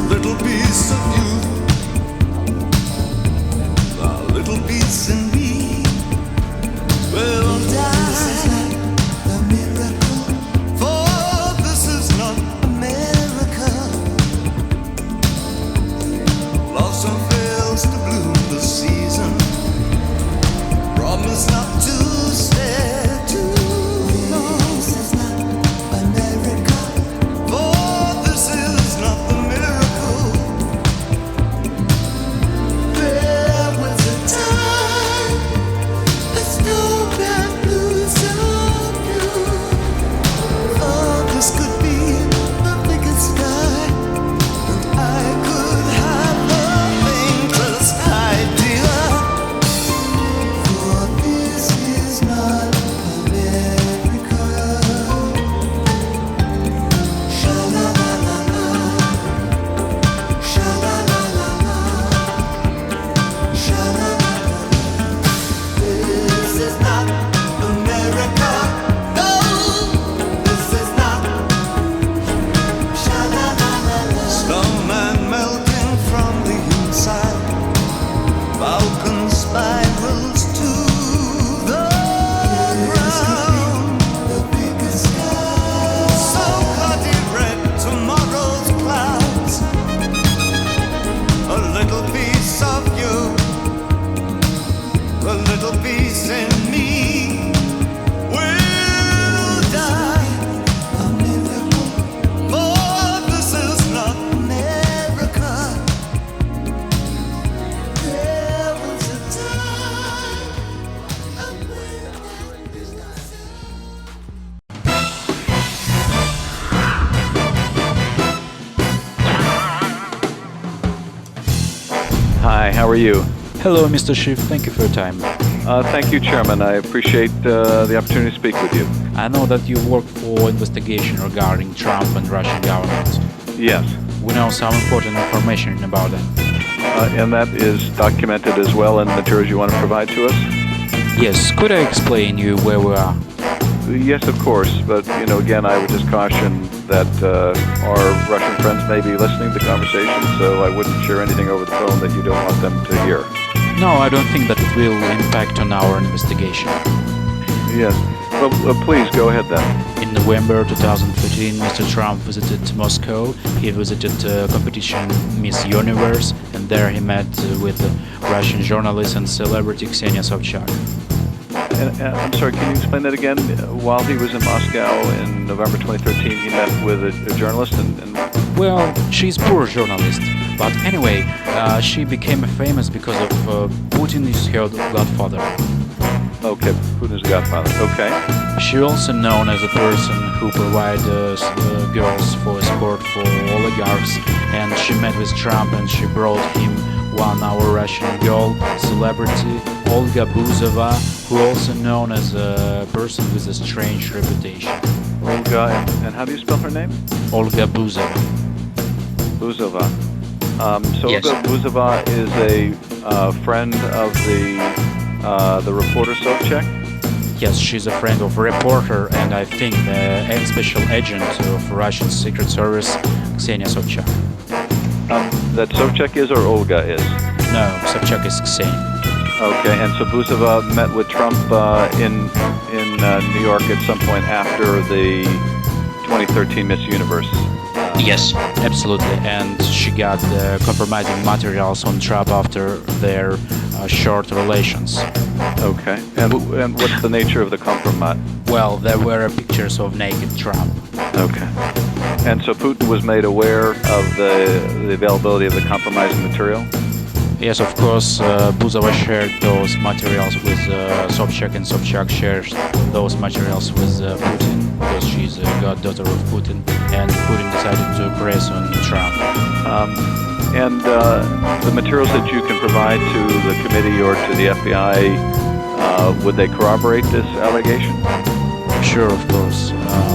Little piece of you, a little piece in me will die. This is not a miracle, for this is not America. Blossom fails to bloom this season. Promise not to stay too long. This is not America, for this is not the miracle. There was a time the snowman blew so blue. Oh, this could be the biggest sky, and I could have the faintest idea. For this is not America. Sha-la-la-la-la, sha-la-la-la-la, sha-la-la-la-la. This is not America. No, this is not. Sha-la-la-la-la. Snowman melting from the inside. Falcon spirals to the ground. The biggest sky. So bloody red, tomorrow's clouds. A little piece of you, a little piece in me will die. A miracle, for this is not America. There was a time when Hi, how are you? Hello, Mr. Schiff. Thank you for your time. Thank you, Chairman. I appreciate the opportunity to speak with you. I know that you work for investigation regarding Trump and Russian government. Yes, We know some important information about that. and that is documented as well in materials you want to provide to us? Yes, could I explain you where we are? Yes, of course, but, again, I would just caution that our Russian friends may be listening to the conversation, so I wouldn't share anything over the phone that you don't want them to hear. No, I don't think that it will impact on our investigation. Yes, well, please, go ahead then. In November 2013, Mr. Trump visited Moscow. He visited competition Miss Universe, and there he met with Russian journalist and celebrity Ksenia Sobchak. And I'm sorry, can you explain that again? While he was in Moscow in November 2013, he met with a journalist and... Well, she's poor journalist, but anyway, she became famous because of Putin is her godfather. Okay, Putin's godfather, okay. She also known as a person who provides girls for escort for oligarchs, and she met with Trump and she brought him one-hour Russian girl, celebrity Olga Buzova, who also known as a person with a strange reputation. Olga, and how do you spell her name? Olga Buzova. Buzova. So Yes. Olga Buzova is a friend of the reporter Sobchak? Yes, she's a friend of reporter and I think the special agent of Russian Secret Service, Ksenia Sobchak. That Sobchak is or Olga is? No, Sobchak is Ksenia. Okay, and so Buzova met with Trump in New York at some point after the 2013 Miss Universe. Yes, absolutely. And she got compromising materials on Trump after their short relations. Okay, and what's the nature of the compromise? Well, there were pictures of naked Trump. Okay. And so Putin was made aware of the availability of the compromising material? Yes, of course, Buzova shared those materials with Sobchak, and Sobchak shares those materials with Putin, because she's a goddaughter of Putin, and Putin decided to press on Trump. And the materials that you can provide to the committee or to the FBI, would they corroborate this allegation? Sure, of course.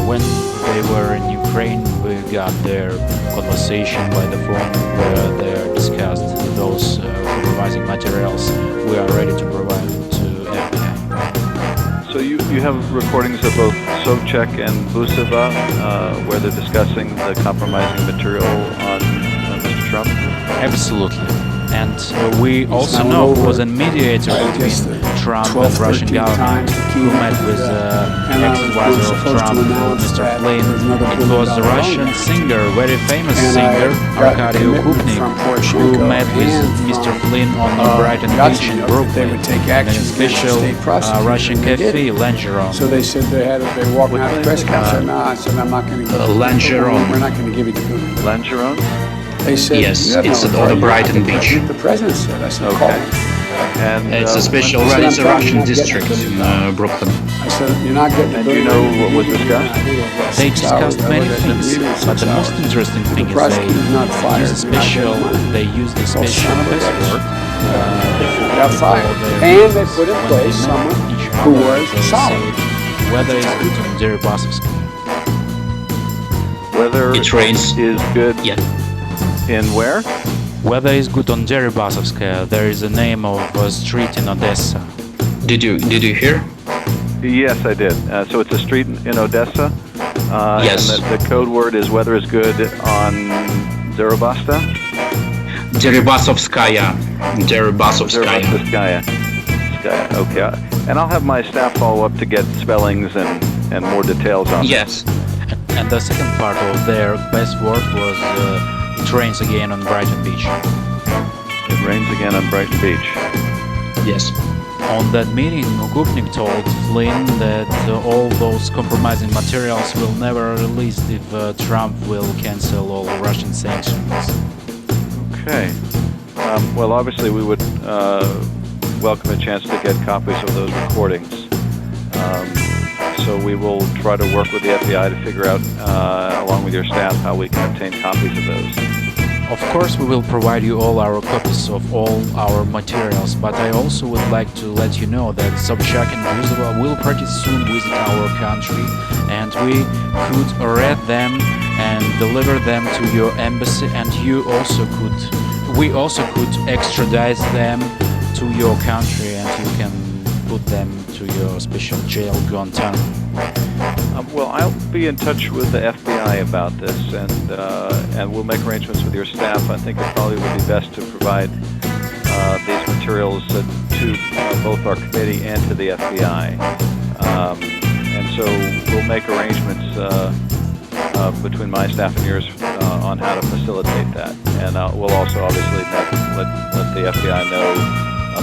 When they were in Ukraine, we got their conversation by the phone where they discussed those compromising materials we are ready to provide to FBI. So you have recordings of both Sobchak and Buseva where they're discussing the compromising material on Mr. Trump? Absolutely. And we also know who was a mediator between Trump and Russian government, who met with ex-advisor of Trump, Mr. Flynn. It was the Russian singer, very famous singer, Arkady Ukupnik, who met with Mr. Flynn on Brighton Beach in Brooklyn, in a special Russian cafe, Langeron. So they said they walked out of the press conference. No, I said, I'm not going to give you Langeron. We're not going to give you the good. Langeron? They said, Yes, you have it's no on authority. Brighton Beach. The president said, I said, call Okay. me. And It's a special when- it's a I'm Russian not district getting in Brooklyn. I said, you're not getting the And good. you know what was discussed? They discussed many things, but the most interesting thing is prosecutor's not fired. use a special, they used a special son of a bitch. password. Got fired. And they put in place someone who was solid. Whether it's good on Deribasovsky. whether It rains. is good Yeah. in where? Weather is good on Deribasovskaya. There is a name of a street in Odessa. Did you hear? Yes, I did. So it's a street in Odessa. Yes. And the code word is weather is good on Deribasta? Deribasovskaya. Deribasovskaya. Deribasovskaya. Okay. And I'll have my staff follow up to get spellings and more details on Yes. And the second part of their best word was it rains again on Brighton Beach. It rains again on Brighton Beach. Yes. On that meeting, Ukupnik told Flynn that all those compromising materials will never release if Trump will cancel all Russian sanctions. Okay. Well, obviously, we would welcome a chance to get copies of those recordings. So we will try to work with the FBI to figure out, along with your staff, how we can obtain copies of those. Of course, we will provide you all our copies of all our materials, but I also would like to let you know that Sobchak and Buzova will pretty soon visit our country, and we could read them and deliver them to your embassy, and we also could extradite them to your country, and you can put them to your special jail, Guantanamo. Well, I'll be in touch with the FBI about this, and we'll make arrangements with your staff. I think it probably would be best to provide these materials to both our committee and to the FBI. And so we'll make arrangements between my staff and yours on how to facilitate that. And we'll also obviously let the FBI know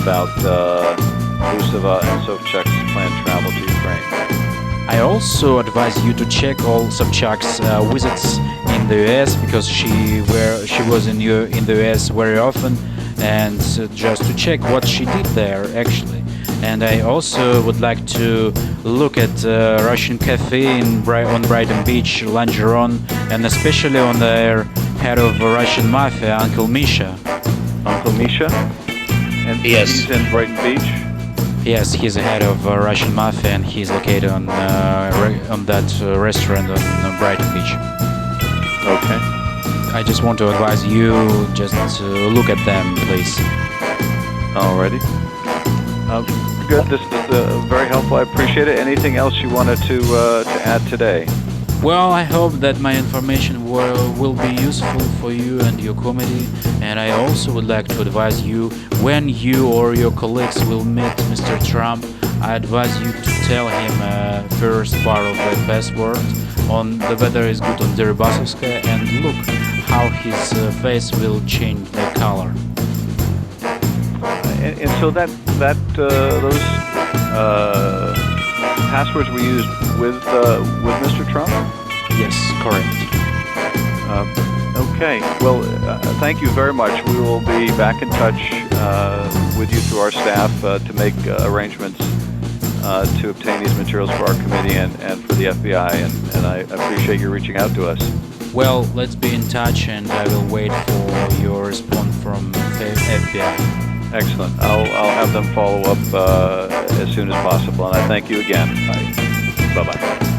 about Buseva and Sobchak's planned travel to Ukraine. I also advise you to check all Sobchak's visits in the US, because she was in the US very often, and just to check what she did there actually. And I also would like to look at Russian cafe on Brighton Beach, Langeron, and especially on their head of Russian mafia, Uncle Misha. Uncle Misha? And Yes. he's in Brighton Beach? Yes, he's the head of Russian mafia, and he's located on that restaurant on Brighton Beach. Okay. I just want to advise you just to look at them, please. Alrighty. Good. This is very helpful. I appreciate it. Anything else you wanted to add today? Well, I hope that my information will be useful for you and your committee, and I also would like to advise you, when you or your colleagues will meet Mr. Trump, I advise you to tell him first part of the password on the weather is good on Deribasovskaya, and look how his face will change the color. And so those passwords were used with Mr. Trump? Yes, correct. Okay. Well, thank you very much. We will be back in touch with you through our staff to make arrangements to obtain these materials for our committee and for the FBI. And I appreciate you reaching out to us. Well, let's be in touch, and I will wait for your response from the FBI. Excellent. I'll have them follow up as soon as possible. And I thank you again. Bye-bye.